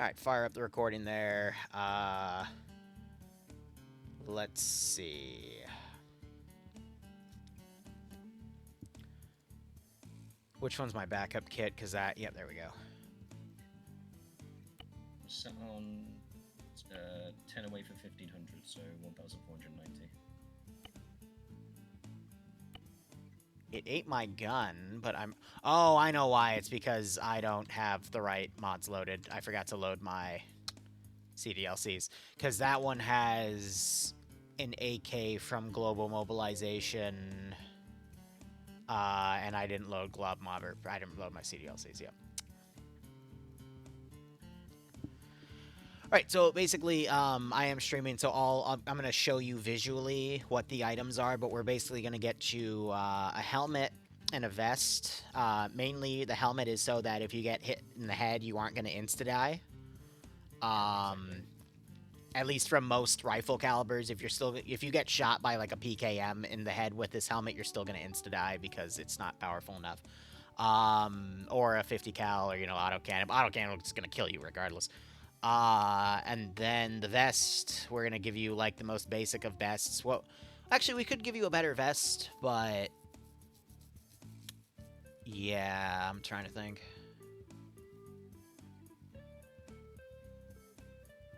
Alright, fire up the recording there. Let's see. Which one's my backup kit? Because that... Yep, there we go. Set on 10 away for 1500, so 1490. It ate my gun, but I'm... Oh, I know why. It's because I don't have the right mods loaded. I forgot to load my CDLCs. Because that one has an AK from Global Mobilization, and I didn't load Glob Mob, or I didn't load my CDLCs, yep. Alright, so basically, I am streaming, so I'm going to show you visually what the items are, but we're basically going to get you a helmet and a vest. Mainly, the helmet is so that if you get hit in the head, you aren't going to insta-die. At least from most rifle calibers, if you get shot by like a PKM in the head with this helmet, you're still going to insta-die because it's not powerful enough. Or a 50 cal or, auto cannon. Auto cannon is going to kill you regardless. And then the vest, we're going to give you, like, the most basic of vests. Well, actually, we could give you a better vest, but... Yeah, I'm trying to think.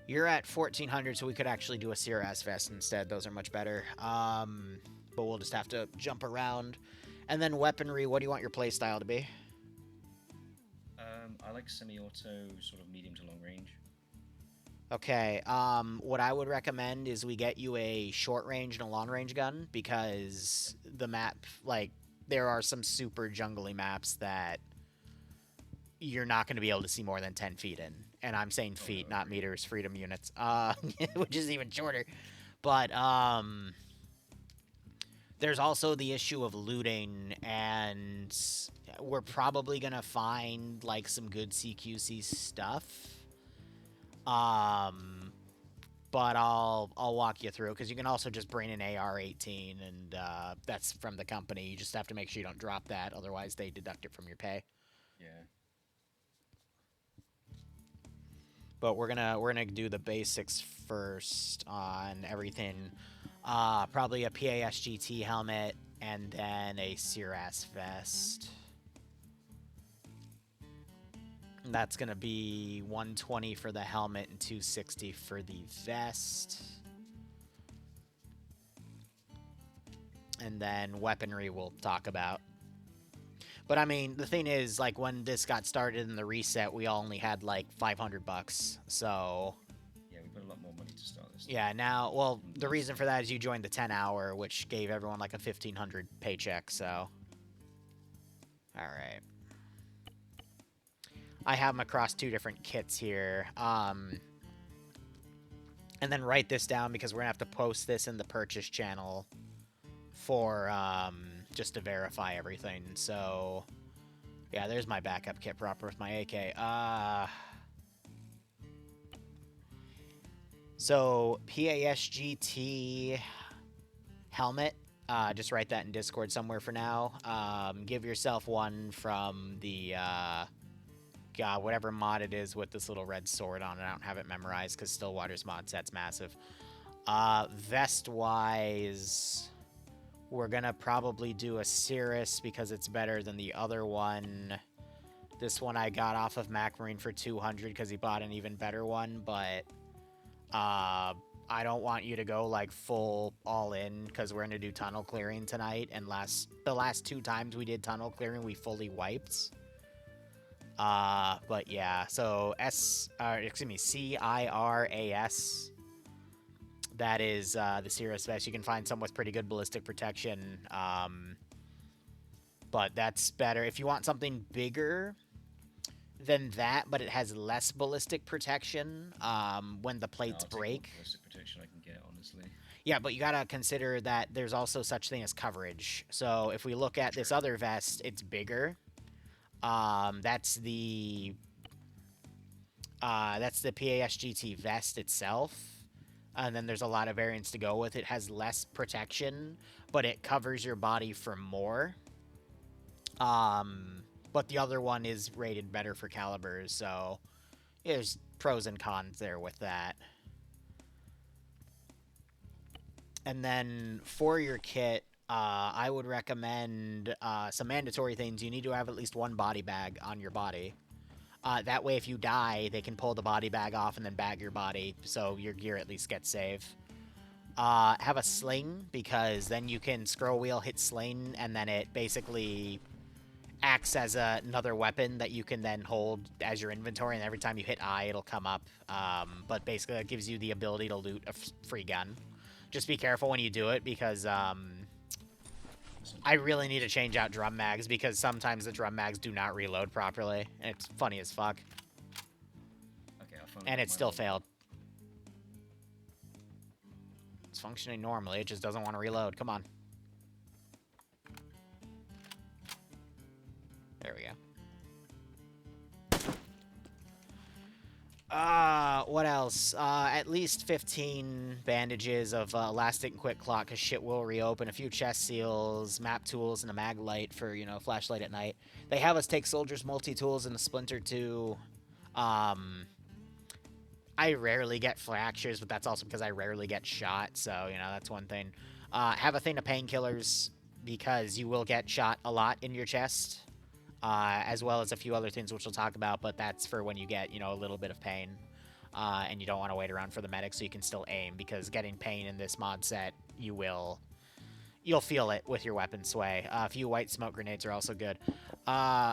You're at 1400, so we could actually do a Sear-ass vest instead. Those are much better. But we'll just have to jump around. And then weaponry, what do you want your playstyle to be? I like semi-auto, sort of medium to long range. Okay, what I would recommend is we get you a short range and a long range gun, because the map, like, there are some super jungly maps that you're not going to be able to see more than 10 feet in. And I'm saying feet, not meters, freedom units, which is even shorter. But, there's also the issue of looting, and we're probably going to find, like, some good CQC stuff. But I'll walk you through, because you can also just bring an AR-18, and that's from the company. You just have to make sure you don't drop that, otherwise they deduct it from your pay. Yeah. But we're gonna do the basics first on everything. Probably a PASGT helmet, and then a Sear-ass vest. That's going to be 120 for the helmet and 260 for the vest. And then weaponry we'll talk about. But, I mean, the thing is, like, when this got started in the reset, we only had, like, 500 bucks, so... Yeah, we put a lot more money to start this. Yeah, now, well, the reason for that is you joined the 10-hour, which gave everyone, like, a 1,500 paycheck, so... Alright. I have them across 2 different kits here. And then write this down, because we're going to have to post this in the purchase channel for, just to verify everything. So, yeah, there's my backup kit proper with my AK. So, PASGT helmet. Just write that in Discord somewhere for now. Give yourself one from the, God, whatever mod it is with this little red sword on it. I don't have it memorized because Stillwater's mod set's massive. Vest-wise, we're going to probably do a Cirrus because it's better than the other one. This one I got off of MacMarine for 200 because he bought an even better one, but I don't want you to go, like, full all-in because we're going to do tunnel clearing tonight, and the last 2 times we did tunnel clearing, we fully wiped. But yeah, so CIRAS. That is, the Cirrus vest. You can find some with pretty good ballistic protection. But that's better. If you want something bigger than that, but it has less ballistic protection, when the plates break. Ballistic protection I can get, honestly. Yeah, but you gotta consider that there's also such thing as coverage. So if we look at this other vest, it's bigger. That's the PASGT vest itself. And then there's a lot of variants to go with. It has less protection, but it covers your body for more. But the other one is rated better for calibers, so There's pros and cons there with that. And then for your kit, I would recommend some mandatory things. You need to have at least one body bag on your body. That way, if you die, they can pull the body bag off and then bag your body, so your gear at least gets saved. Have a sling, because then you can scroll wheel, hit sling, and then it basically acts as another weapon that you can then hold as your inventory, and every time you hit I, it'll come up. But basically, it gives you the ability to loot a free gun. Just be careful when you do it, because I really need to change out drum mags, because sometimes the drum mags do not reload properly, and it's funny as fuck. Okay, I found And it still loadout. failed. It's functioning normally, it just doesn't want to reload. Come on. There we go. What else? At least 15 bandages of elastic and quick clock, because shit will reopen. A few chest seals, map tools, and a mag light for, flashlight at night. They have us take soldiers multi-tools and a splinter too. I rarely get fractures, but that's also because I rarely get shot, so, that's one thing. Have a thing of painkillers, because you will get shot a lot in your chest, as well as a few other things which we'll talk about, but that's for when you get, a little bit of pain, and you don't want to wait around for the medic, so you can still aim, because getting pain in this mod set, you'll feel it with your weapon sway. A few white smoke grenades are also good.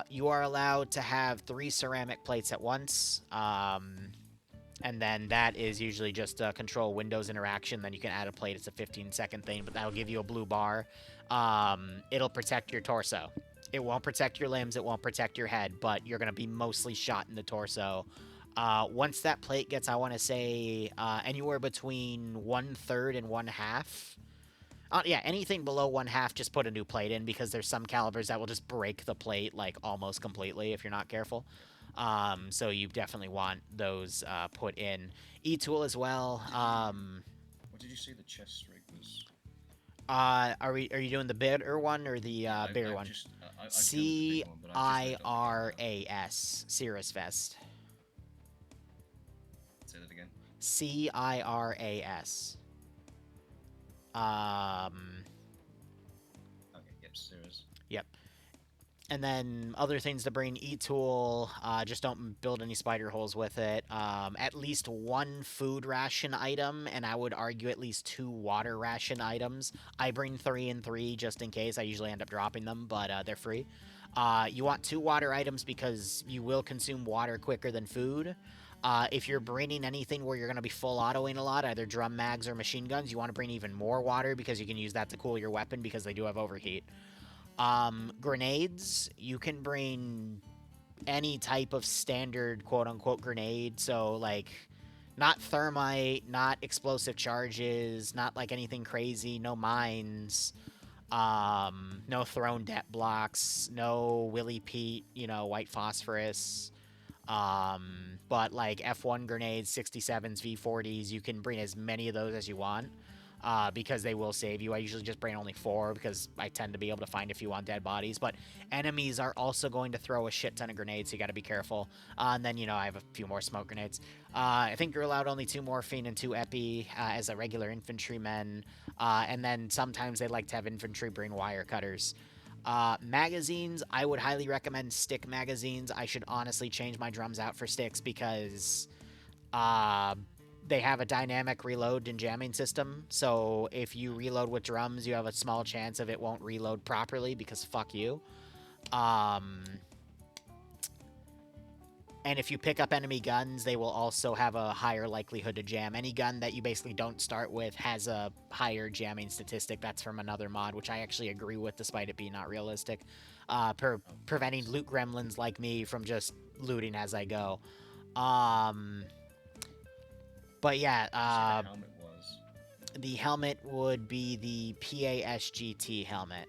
You are allowed to have 3 ceramic plates at once, and then that is usually just control Windows interaction. Then you can add a plate. It's a 15-second thing, but that'll give you a blue bar. It'll protect your torso. It won't protect your limbs. It won't protect your head, but you're going to be mostly shot in the torso. Once that plate gets, I want to say, anywhere between 1/3 and 1/2. Yeah, anything below 1/2, just put a new plate in, because there's some calibers that will just break the plate, like, almost completely if you're not careful. So you definitely want those put in. E-tool as well. What did you say the chest rig was? Are you doing the bigger one or the bigger one? I killed the big one, but I just looked up the CIRAS, Cirrus Vest. Say that again. CIRAS. Okay, yep, serious. Yep. And then other things to bring, E-tool, just don't build any spider holes with it. At least 1 food ration item, and I would argue at least 2 water ration items. I bring 3 and 3 just in case. I usually end up dropping them, but they're free. You want 2 water items because you will consume water quicker than food. If you're bringing anything where you're going to be full autoing a lot, either drum mags or machine guns, you want to bring even more water, because you can use that to cool your weapon, because they do have overheat. Grenades, you can bring any type of standard quote-unquote grenade, so, like, not thermite, not explosive charges, not, like, anything crazy, no mines, no thrown debt blocks, no Willy Pete, white phosphorus, but, like, F1 grenades, 67s, V40s, you can bring as many of those as you want. Because they will save you. I usually just bring only 4, because I tend to be able to find a few on dead bodies. But enemies are also going to throw a shit ton of grenades, so you got to be careful. And then, I have a few more smoke grenades. I think you're allowed only 2 morphine and 2 epi as a regular infantryman. And then sometimes they like to have infantry bring wire cutters. Magazines, I would highly recommend stick magazines. I should honestly change my drums out for sticks, because they have a dynamic reload and jamming system, so if you reload with drums, you have a small chance of it won't reload properly, because fuck you. And if you pick up enemy guns, they will also have a higher likelihood to jam. Any gun that you basically don't start with has a higher jamming statistic. That's from another mod, which I actually agree with, despite it being not realistic. Preventing loot gremlins like me from just looting as I go. But yeah, The helmet was. The helmet would be the PASGT helmet.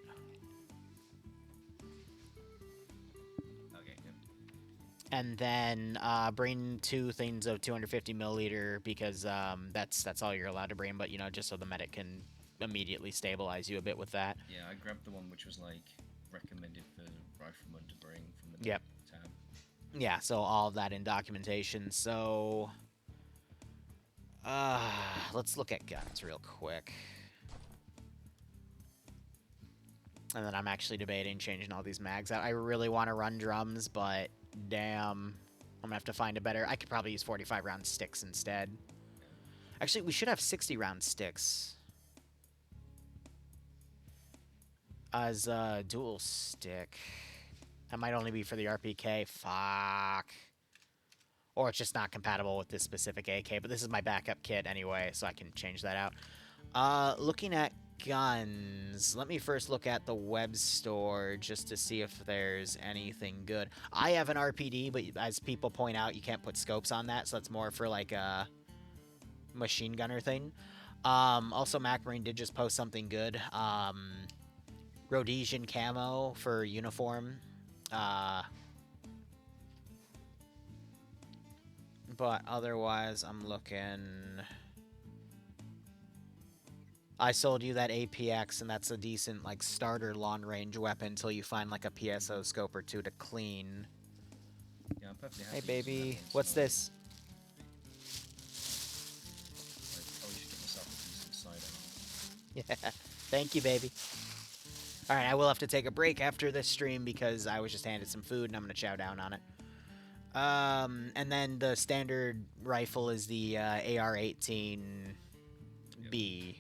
Okay, yep. And then bring 2 things of 250 milliliter, because that's all you're allowed to bring. But just so the medic can immediately stabilize you a bit with that. Yeah, I grabbed the one which was like recommended for riflemen to bring from the Yep. tab. Yeah, so all of that in documentation. So, let's look at guns real quick. And then I'm actually debating changing all these mags out. I really want to run drums, but damn, I'm gonna have to find a better. I could probably use 45 round sticks instead. Actually, we should have 60 round sticks as a dual stick. That might only be for the RPK. Fuck. Or it's just not compatible with this specific AK, but this is my backup kit anyway, so I can change that out. Looking at guns, let me first look at the web store just to see if there's anything good. I have an RPD, but as people point out, you can't put scopes on that, so that's more for like a machine gunner thing. Also, MacMarine did just post something good. Rhodesian camo for uniform. But otherwise, I'm looking. I sold you that APX, and that's a decent, like, starter long-range weapon until you find, like, a PSO scope or two to clean. Yeah, I'm perfectly happy. Hey, baby. What's this? I probably should get myself a decent sidearm. Yeah. Thank you, baby. Alright, I will have to take a break after this stream because I was just handed some food, and I'm going to chow down on it. And then the standard rifle is the AR-18B. Yep.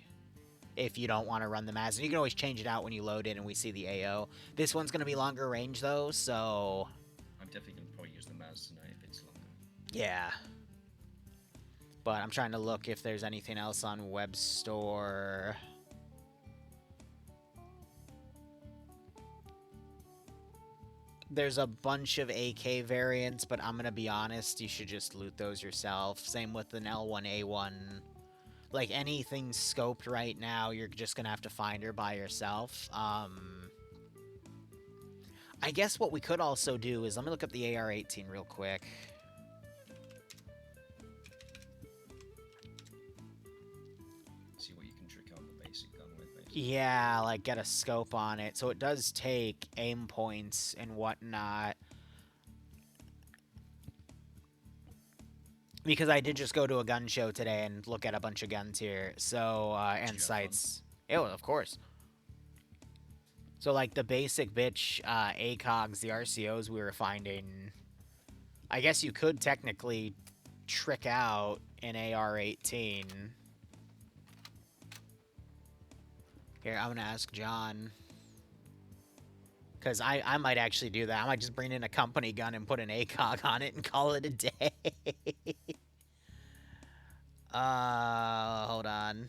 If you don't want to run the Maz. And you can always change it out when you load it and we see the AO. This one's going to be longer range, though, so... I'm definitely going to probably use the Maz tonight if it's longer. Yeah. But I'm trying to look if there's anything else on web store. There's a bunch of AK variants, but I'm going to be honest, you should just loot those yourself. Same with an L1A1. Like, anything scoped right now, you're just going to have to find her by yourself. I guess what we could also do is, let me look up the AR-18 real quick. See what you can trick out the basic gun with, basically. Yeah, like, get a scope on it. So it does take aim points and whatnot. Because I did just go to a gun show today and look at a bunch of guns here. So, and sights. Oh, of course. So, like, the basic bitch ACOGs, the RCOs we were finding, I guess you could technically trick out an AR-18. Here, I'm going to ask John. Because I might actually do that. I might just bring in a company gun and put an ACOG on it and call it a day. Hold on.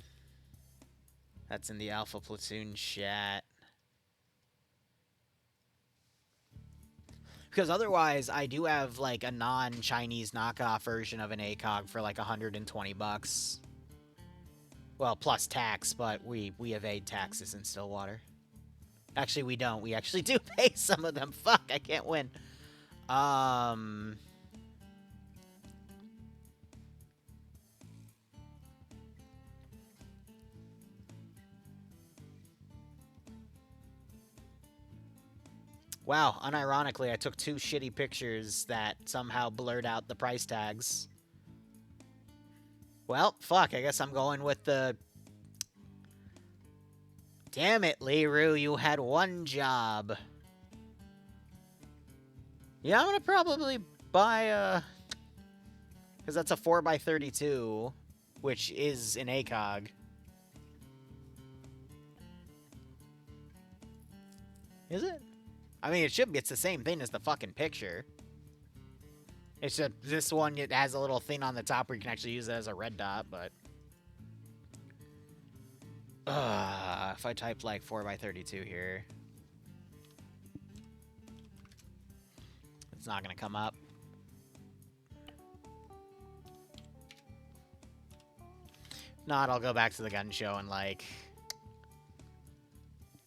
That's in the Alpha Platoon chat. Because otherwise, I do have, like, a non-Chinese knockoff version of an ACOG for, like, 120 bucks. Well, plus tax, but we evade taxes in Stillwater. Actually, we don't. We actually do pay some of them. Fuck, I can't win. Wow, unironically, I took 2 shitty pictures that somehow blurred out the price tags. Well, fuck, I guess I'm going with the... Damn it, Liru, you had one job. Yeah, I'm gonna probably buy a... Because that's a 4x32, which is an ACOG. Is it? I mean, it should be. It's the same thing as the fucking picture. It's just this one, it has a little thing on the top where you can actually use it as a red dot, but... if I type, like, 4x32 here... It's not gonna come up. Not, I'll go back to the gun show in, like...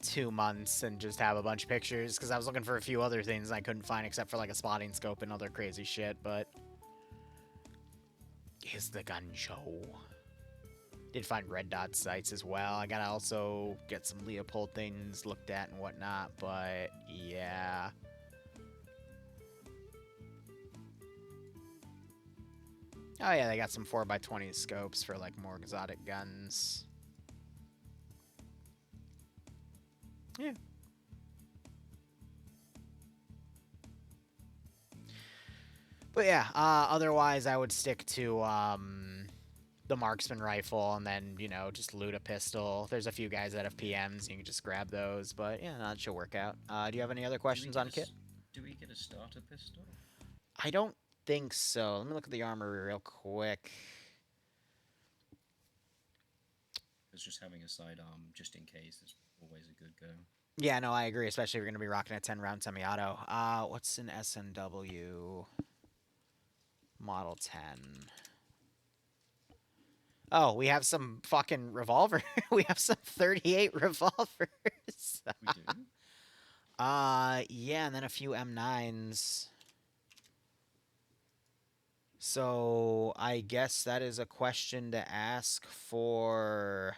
2 months and just have a bunch of pictures, because I was looking for a few other things I couldn't find except for like a spotting scope and other crazy shit, but here's the gun show. Did find red dot sights as well. I gotta also get some Leopold things looked at and whatnot, but yeah. Oh yeah, they got some 4x20 scopes for like more exotic guns. Yeah. But yeah, otherwise I would stick to the marksman rifle and then, you know, just loot a pistol. There's a few guys that have PMs, you can just grab those, but yeah, that should work out. Do you have any other questions on kit? Do we get a starter pistol? I don't think so. Let me look at the armor real quick. Because just having a sidearm, just in case, is always a good go. Yeah, no, I agree, especially if you're going to be rocking a 10-round semi-auto. What's an SNW? Model 10. Oh, we have some fucking revolver. We have some 38 revolvers. We do? Yeah, and then a few M9s. So, I guess that is a question to ask for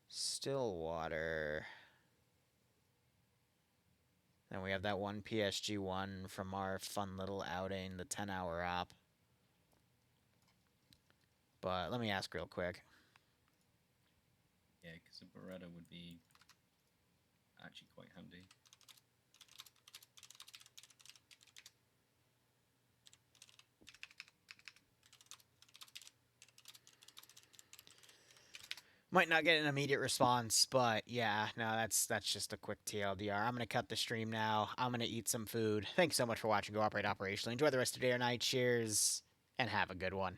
Stillwater. Then we have that one PSG-1 from our fun little outing, the 10-hour op. But let me ask real quick. Yeah, because a Beretta would be actually quite handy. Might not get an immediate response, but yeah, no, that's just a quick TLDR. I'm gonna cut the stream now. I'm gonna eat some food. Thanks so much for watching. Go operate operationally. Enjoy the rest of your day or night. Cheers, and have a good one.